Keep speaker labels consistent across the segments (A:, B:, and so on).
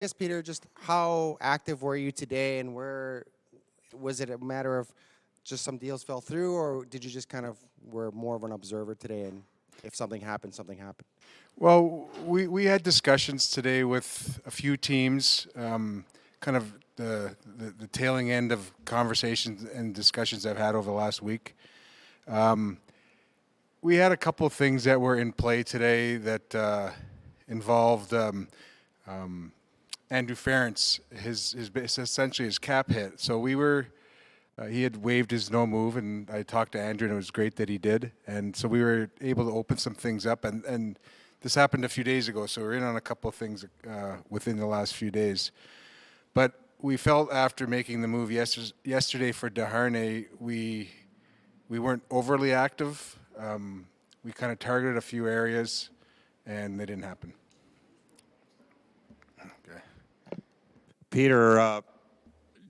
A: Yes, Peter, just how active were you today, and where was it a matter of just some deals fell through, or did you just kind of were more of an observer today, and if something happened, something happened?
B: Well, we had discussions today with a few teams, kind of the tailing end of conversations and discussions I've had over the last week. We had a couple of things that were in play today that involved Andrew Ferentz, his essentially his cap hit. So we were. He had waived his no move, and I talked to Andrew, and it was great that he did. And so we were able to open some things up, and this happened a few days ago, so we're in on a couple of things within the last few days. But we felt after making the move yesterday for Desharnais, we weren't overly active. We kind of targeted a few areas, and they didn't happen. Okay.
C: Peter,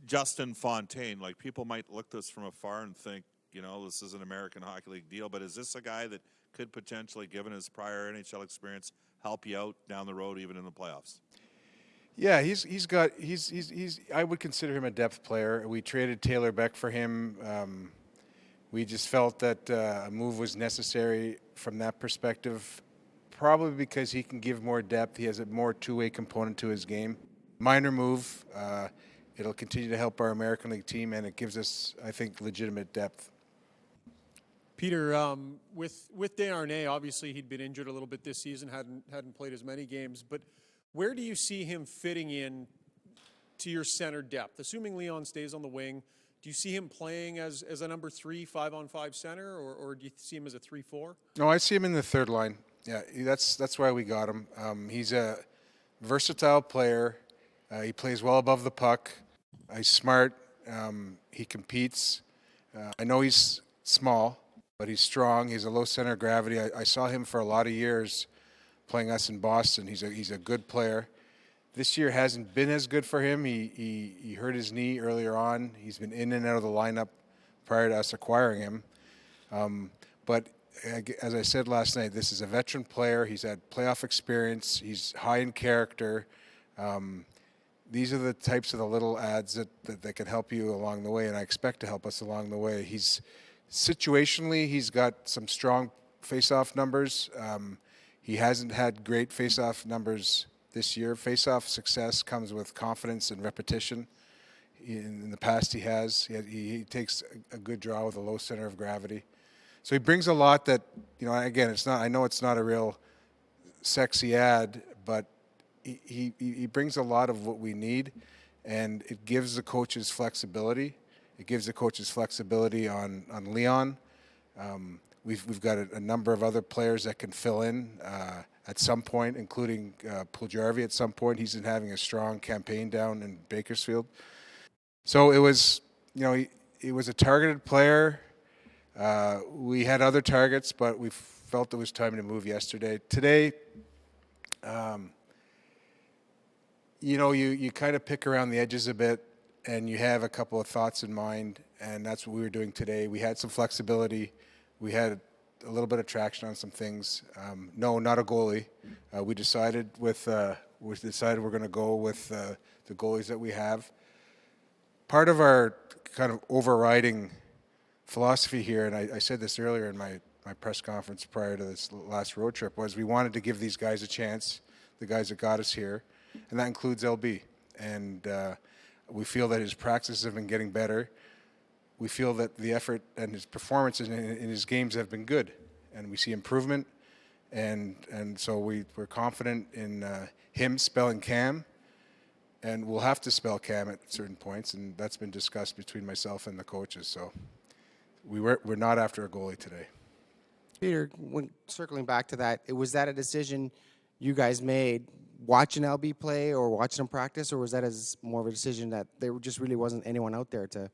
C: Justin Fontaine, like people might look this from afar and think, this is an American Hockey League deal, but is this a guy that could potentially, given his prior NHL experience, help you out down the road, even in the playoffs?
B: Yeah, he's I would consider him a depth player. We traded Taylor Beck for him. We just felt that a move was necessary from that perspective, probably because he can give more depth. He has a more two-way component to his game. Minor move. It'll continue to help our American League team, and it gives us, I think, legitimate depth.
D: Peter, with Desharnais, obviously he'd been injured a little bit this season, hadn't played as many games. But where do you see him fitting in to your center depth? Assuming Leon stays on the wing, do you see him playing as a number 3, 5-on-5 center, or do you see him as a 3-4?
B: No, I see him in the third line. Yeah, that's why we got him. He's a versatile player. He plays well above the puck. He's smart. He competes. I know he's small, but he's strong. He's a low center of gravity. I saw him for a lot of years playing us in Boston. He's a good player. This year hasn't been as good for him. He hurt his knee earlier on. He's been in and out of the lineup prior to us acquiring him. But as I said last night, this is a veteran player. He's had playoff experience. He's high in character. These are the types of the little ads that can help you along the way, and I expect to help us along the way. Situationally, he's got some strong face-off numbers. He hasn't had great face-off numbers this year. Face-off success comes with confidence and repetition. In the past, he has. He takes a good draw with a low center of gravity. So he brings a lot that, again, it's not. I know it's not a real sexy ad, but he brings a lot of what we need, and it gives the coaches flexibility. It gives the coaches flexibility on Leon. We've got a number of other players that can fill in at some point, including Puljujarvi at some point. He's been having a strong campaign down in Bakersfield. So it was, it was a targeted player. We had other targets, but we felt it was time to move yesterday. Today, you kind of pick around the edges a bit, and you have a couple of thoughts in mind, and that's what we were doing today. We had some flexibility. We had a little bit of traction on some things. No, not a goalie. We decided we're going to go with the goalies that we have. Part of our kind of overriding philosophy here, and I said this earlier in my press conference prior to this last road trip, was we wanted to give these guys a chance, the guys that got us here, and that includes LB. And we feel that his practices have been getting better. We feel that the effort and his performances in his games have been good, and we see improvement. And so we're confident in him spelling Cam, and we'll have to spell Cam at certain points, and that's been discussed between myself and the coaches. So we're not after a goalie today.
A: Peter, circling back to that, was that a decision you guys made watching LB play or watching him practice, or was that as more of a decision that there just really wasn't anyone out there to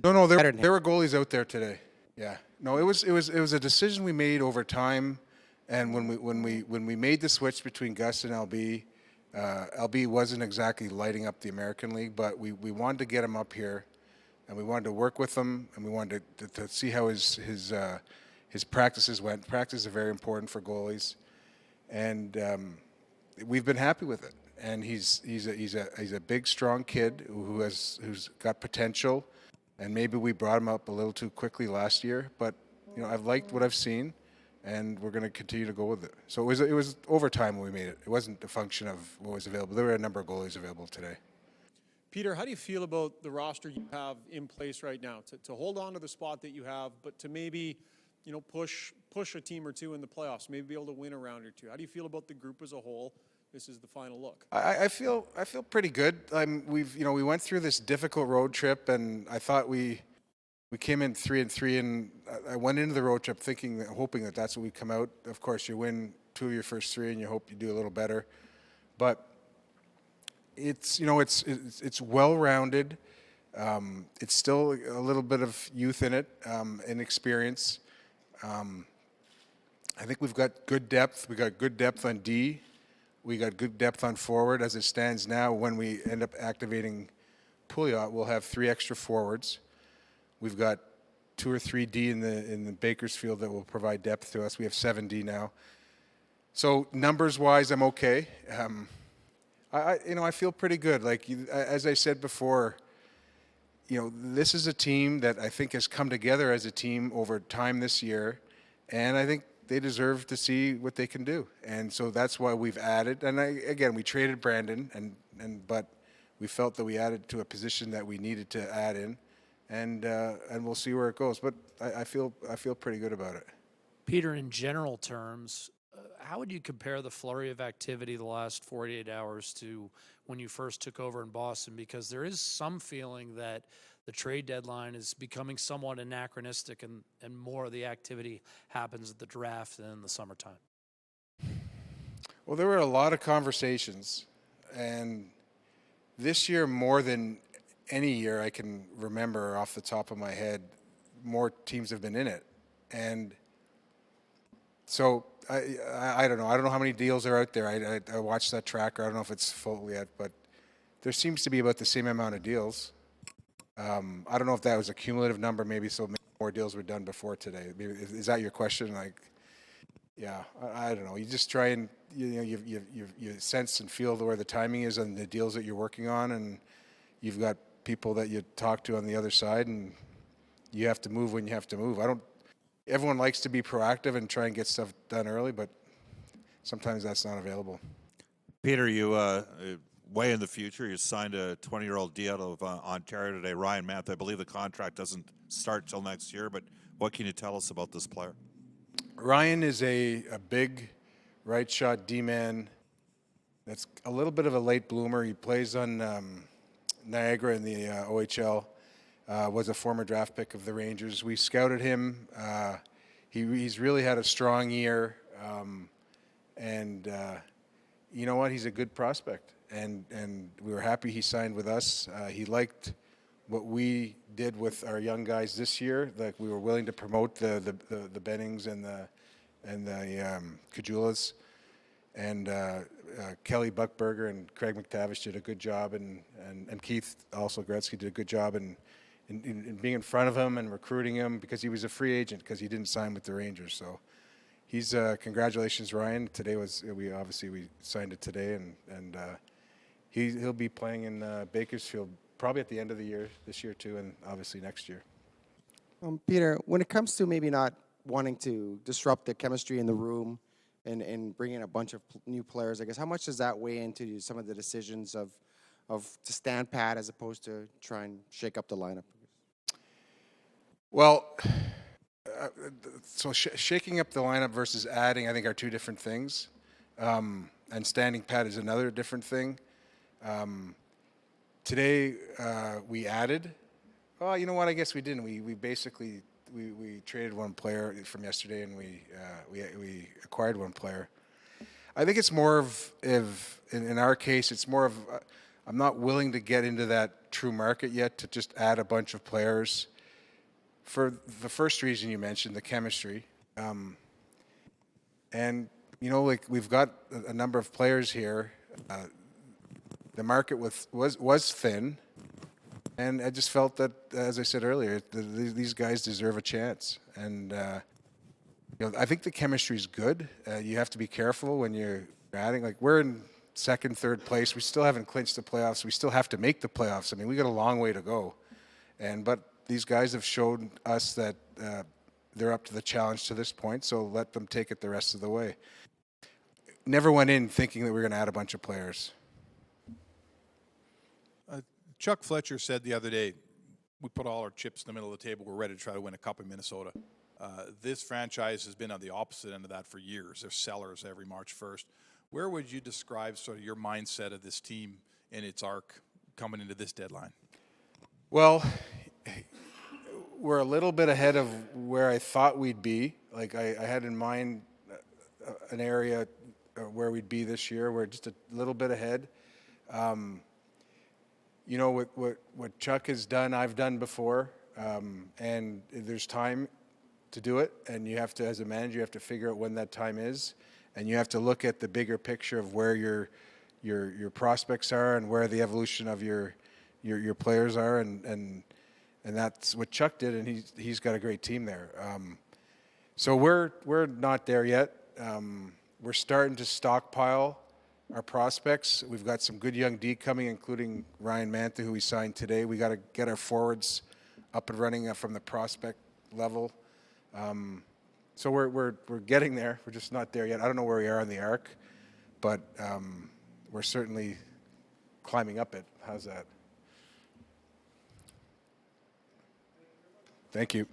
B: No, there were goalies out there today. Yeah, no, it was a decision we made over time, and when we made the switch between Gus and LB, LB wasn't exactly lighting up the American League, but we wanted to get him up here, and we wanted to work with him, and we wanted to see how his practices went. Practices are very important for goalies, and we've been happy with it. and he's a big, strong kid who's got potential, and maybe we brought him up a little too quickly last year. But I've liked what I've seen, and we're going to continue to go with it. So it was overtime when we made it. It wasn't a function of what was available. There were a number of goalies available today.
D: Peter, how do you feel about the roster you have in place right now to hold on to the spot that you have, but to maybe push a team or two in the playoffs, maybe be able to win a round or two? How do you feel about the group as a whole? This is the final look.
B: I feel pretty good. We went through this difficult road trip, and I thought we came in 3-3, and I went into the road trip hoping that that's what we'd come out. Of course, you win 2 of your first 3, and you hope you do a little better. But it's well-rounded. It's still a little bit of youth in it, and experience. I think we've got good depth. We got good depth on D. We got good depth on forward. As it stands now, when we end up activating Pouliot, we'll have 3 extra forwards. We've got 2 or 3 D in the Bakersfield that will provide depth to us. We have 7 D now. So numbers-wise, I'm okay. I feel pretty good. As I said before, this is a team that I think has come together as a team over time this year, and I think they deserve to see what they can do. And so that's why we've added. And again, we traded Brandon, but we felt that we added to a position that we needed to add in, and we'll see where it goes. But I feel pretty good about it.
E: Peter, in general terms, how would you compare the flurry of activity the last 48 hours to when you first took over in Boston? Because there is some feeling that the trade deadline is becoming somewhat anachronistic, and more of the activity happens at the draft than in the summertime.
B: Well, there were a lot of conversations, and this year, more than any year I can remember off the top of my head, more teams have been in it. And so I don't know. I don't know how many deals are out there. I watched that tracker. I don't know if it's full yet, but there seems to be about the same amount of deals. I don't know if that was a cumulative number, maybe more deals were done before today. Maybe, is that your question? Yeah, I don't know. You just try and you sense and feel where the timing is on the deals that you're working on, and you've got people that you talk to on the other side, and you have to move when you have to move. Everyone likes to be proactive and try and get stuff done early, but sometimes that's not available.
C: Peter, you way in the future, you signed a 20-year-old D out of Ontario today, Ryan Math. I believe the contract doesn't start till next year, but what can you tell us about this player?
B: Ryan is a big right shot D-man that's a little bit of a late bloomer. He plays on Niagara in the OHL. Was a former draft pick of the Rangers. We scouted him. He's really had a strong year, and you know what? He's a good prospect, and we were happy he signed with us. He liked what we did with our young guys this year. Like, we were willing to promote the Bennings and the Kajulas, and Kelly Buckberger and Craig McTavish did a good job, and Keith also Gretzky did a good job in being in front of him and recruiting him, because he was a free agent because he didn't sign with the Rangers. So he's congratulations, Ryan. Today we signed it today, and he'll be playing in Bakersfield probably at the end of the year, this year too, and obviously next year.
A: Peter, when it comes to maybe not wanting to disrupt the chemistry in the room and bring in a bunch of new players, I guess, how much does that weigh into some of the decisions of to stand pat as opposed to try and shake up the lineup?
B: Well, so shaking up the lineup versus adding, I think, are two different things. And standing pat is another different thing. Today, we added. Well, you know what? I guess we didn't. We basically we traded one player from yesterday, and we acquired one player. I think it's more of, in our case, it's more of, I'm not willing to get into that true market yet to just add a bunch of players. For the first reason you mentioned, the chemistry. And, we've got a number of players here. The market was thin. And I just felt that, as I said earlier, these guys deserve a chance. And, I think the chemistry is good. You have to be careful when you're adding. Like, we're in second, third place. We still haven't clinched the playoffs. We still have to make the playoffs. I mean, we got a long way to go. But these guys have shown us that they're up to the challenge to this point, so let them take it the rest of the way. Never went in thinking that we were going to add a bunch of players.
F: Chuck Fletcher said the other day, we put all our chips in the middle of the table. We're ready to try to win a cup in Minnesota. This franchise has been on the opposite end of that for years. They're sellers every March 1st. Where would you describe sort of your mindset of this team in its arc coming into this deadline?
B: Well, we're a little bit ahead of where I thought we'd be. Like I had in mind an area where we'd be this year. We're just a little bit ahead. You know, what Chuck has done, I've done before, and there's time to do it. And you have to, as a manager, you have to figure out when that time is, and you have to look at the bigger picture of where your prospects are and where the evolution of your players are, and that's what Chuck did, and he's got a great team there. So we're not there yet. We're starting to stockpile our prospects. We've got some good young D coming, including Ryan Mantha, who we signed today. We got to get our forwards up and running from the prospect level. So we're getting there. We're just not there yet. I don't know where we are on the arc, but we're certainly climbing up it. How's that? Thank you.